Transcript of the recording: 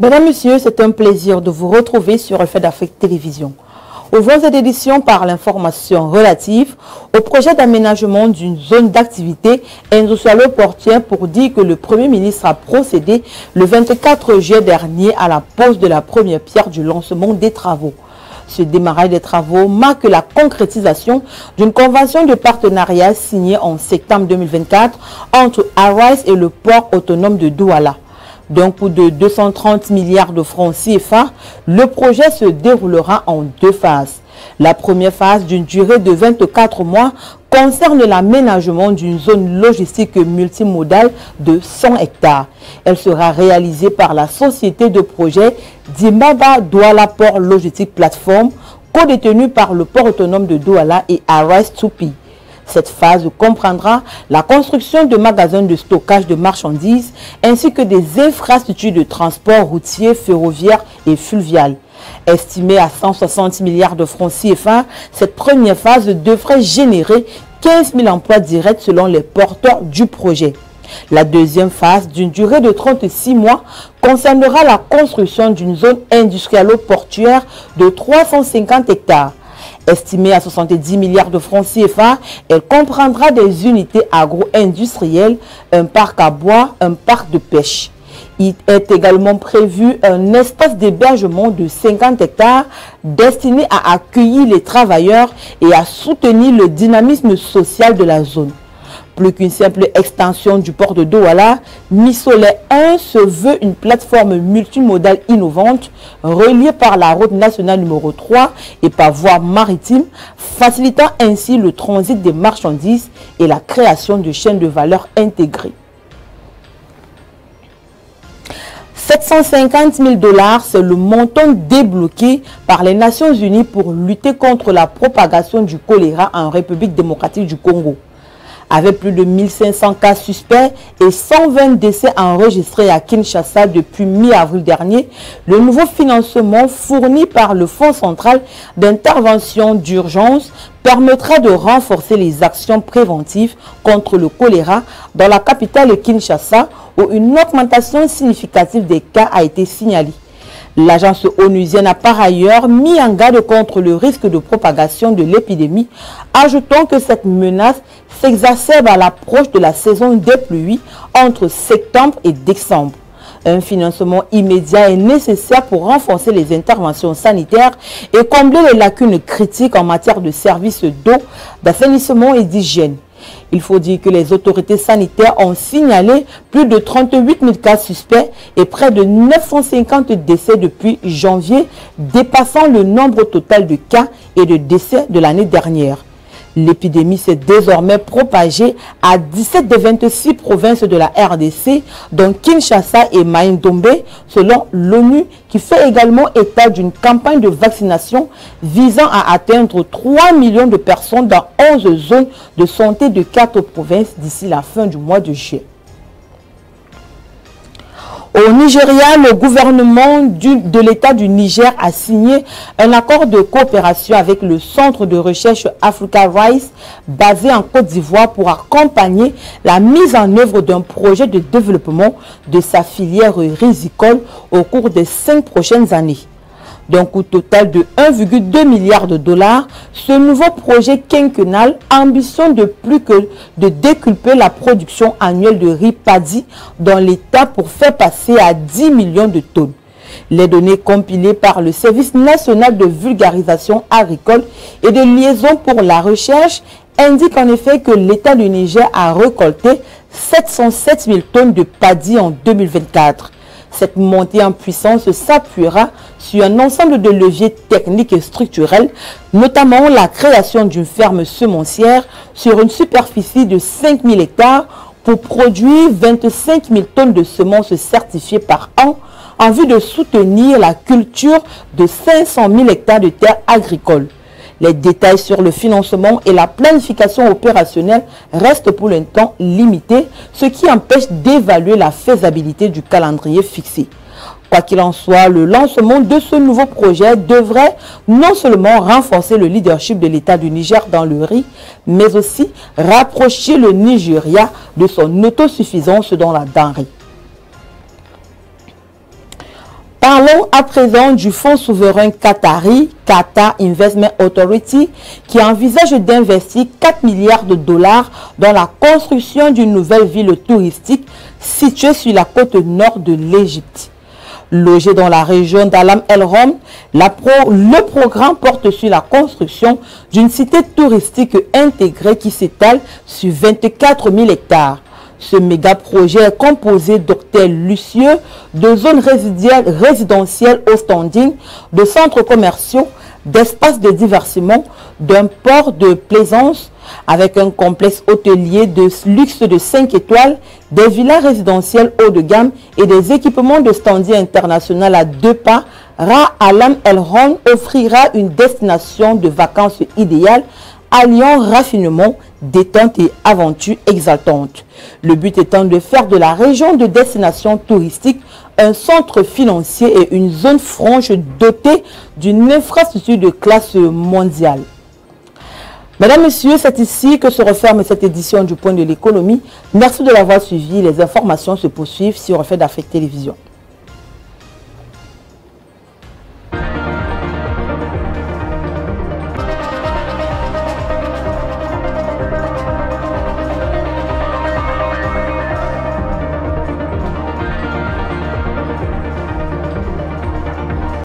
Mesdames, Messieurs, c'est un plaisir de vous retrouver sur Fait d'Afrique Télévision. Ouvrons cette édition par l'information relative au projet d'aménagement d'une zone d'activité industrielle-portière pour dire que le Premier ministre a procédé le 24 juillet dernier à la pose de la première pierre du lancement des travaux. Ce démarrage des travaux marque la concrétisation d'une convention de partenariat signée en septembre 2024 entre Arise et le port autonome de Douala. D'un coût de 230 milliards de francs CFA, le projet se déroulera en deux phases. La première phase, d'une durée de 24 mois, concerne l'aménagement d'une zone logistique multimodale de 100 hectares. Elle sera réalisée par la société de projet Dimaba Douala Port Logistique Plateforme, co-détenue par le port autonome de Douala et Arise 2P. Cette phase comprendra la construction de magasins de stockage de marchandises ainsi que des infrastructures de transport routier, ferroviaire et fluvial. Estimée à 160 milliards de francs CFA, cette première phase devrait générer 15 000 emplois directs selon les porteurs du projet. La deuxième phase, d'une durée de 36 mois, concernera la construction d'une zone industrielle-portuaire de 350 hectares. Estimée à 70 milliards de francs CFA, elle comprendra des unités agro-industrielles, un parc à bois, un parc de pêche. Il est également prévu un espace d'hébergement de 50 hectares destiné à accueillir les travailleurs et à soutenir le dynamisme social de la zone. Plus qu'une simple extension du port de Douala, Missolet 1 se veut une plateforme multimodale innovante reliée par la route nationale numéro 3 et par voie maritime, facilitant ainsi le transit des marchandises et la création de chaînes de valeur intégrées. 750 000 $, c'est le montant débloqué par les Nations Unies pour lutter contre la propagation du choléra en République démocratique du Congo. Avec plus de 1500 cas suspects et 120 décès enregistrés à Kinshasa depuis mi-avril dernier, le nouveau financement fourni par le Fonds central d'intervention d'urgence permettra de renforcer les actions préventives contre le choléra dans la capitale Kinshasa, où une augmentation significative des cas a été signalée. L'agence onusienne a par ailleurs mis en garde contre le risque de propagation de l'épidémie, ajoutant que cette menace s'exacerbe à l'approche de la saison des pluies entre septembre et décembre. Un financement immédiat est nécessaire pour renforcer les interventions sanitaires et combler les lacunes critiques en matière de services d'eau, d'assainissement et d'hygiène. Il faut dire que les autorités sanitaires ont signalé plus de 38 000 cas suspects et près de 950 décès depuis janvier, dépassant le nombre total de cas et de décès de l'année dernière. L'épidémie s'est désormais propagée à 17 des 26 provinces de la RDC, dont Kinshasa et Maïndombe, selon l'ONU, qui fait également état d'une campagne de vaccination visant à atteindre 3 millions de personnes dans 11 zones de santé de 4 provinces d'ici la fin du mois de juillet. Au Nigeria, le gouvernement de l'État du Niger a signé un accord de coopération avec le centre de recherche Africa Rice basé en Côte d'Ivoire pour accompagner la mise en œuvre d'un projet de développement de sa filière risicole au cours des 5 prochaines années. D'un coût total de 1,2 milliard de $, ce nouveau projet quinquennal ambitionne de plus que de décupler la production annuelle de riz paddy dans l'État pour faire passer à 10 millions de tonnes. Les données compilées par le Service national de vulgarisation agricole et de liaison pour la recherche indiquent en effet que l'État du Niger a récolté 707 000 tonnes de paddy en 2024. Cette montée en puissance s'appuiera sur un ensemble de leviers techniques et structurels, notamment la création d'une ferme semencière sur une superficie de 5 000 hectares pour produire 25 000 tonnes de semences certifiées par an, en vue de soutenir la culture de 500 000 hectares de terres agricoles. Les détails sur le financement et la planification opérationnelle restent pour l'instant limités, ce qui empêche d'évaluer la faisabilité du calendrier fixé. Quoi qu'il en soit, le lancement de ce nouveau projet devrait non seulement renforcer le leadership de l'État du Niger dans le riz, mais aussi rapprocher le Nigeria de son autosuffisance dans la denrée. Parlons à présent du fonds souverain qatari, Qatar Investment Authority, qui envisage d'investir 4 milliards de dollars dans la construction d'une nouvelle ville touristique située sur la côte nord de l'Égypte. Logé dans la région d'Alam El-Rom, le programme porte sur la construction d'une cité touristique intégrée qui s'étale sur 24 000 hectares. Ce méga-projet est composé d'hôtels luxueux, de zones résidentielles au standing, de centres commerciaux, d'espaces de divertissement, d'un port de plaisance, avec un complexe hôtelier de luxe de 5 étoiles, des villas résidentielles haut de gamme et des équipements de standing international à 2 pas. Alam El-Rom offrira une destination de vacances idéale, alliant raffinement, détente et aventure exaltante. Le but étant de faire de la région de destination touristique un centre financier et une zone franche dotée d'une infrastructure de classe mondiale. Mesdames, Messieurs, c'est ici que se referme cette édition du Point de l'économie. Merci de l'avoir suivi. Les informations se poursuivent sur Fait d'Afrique Télévision.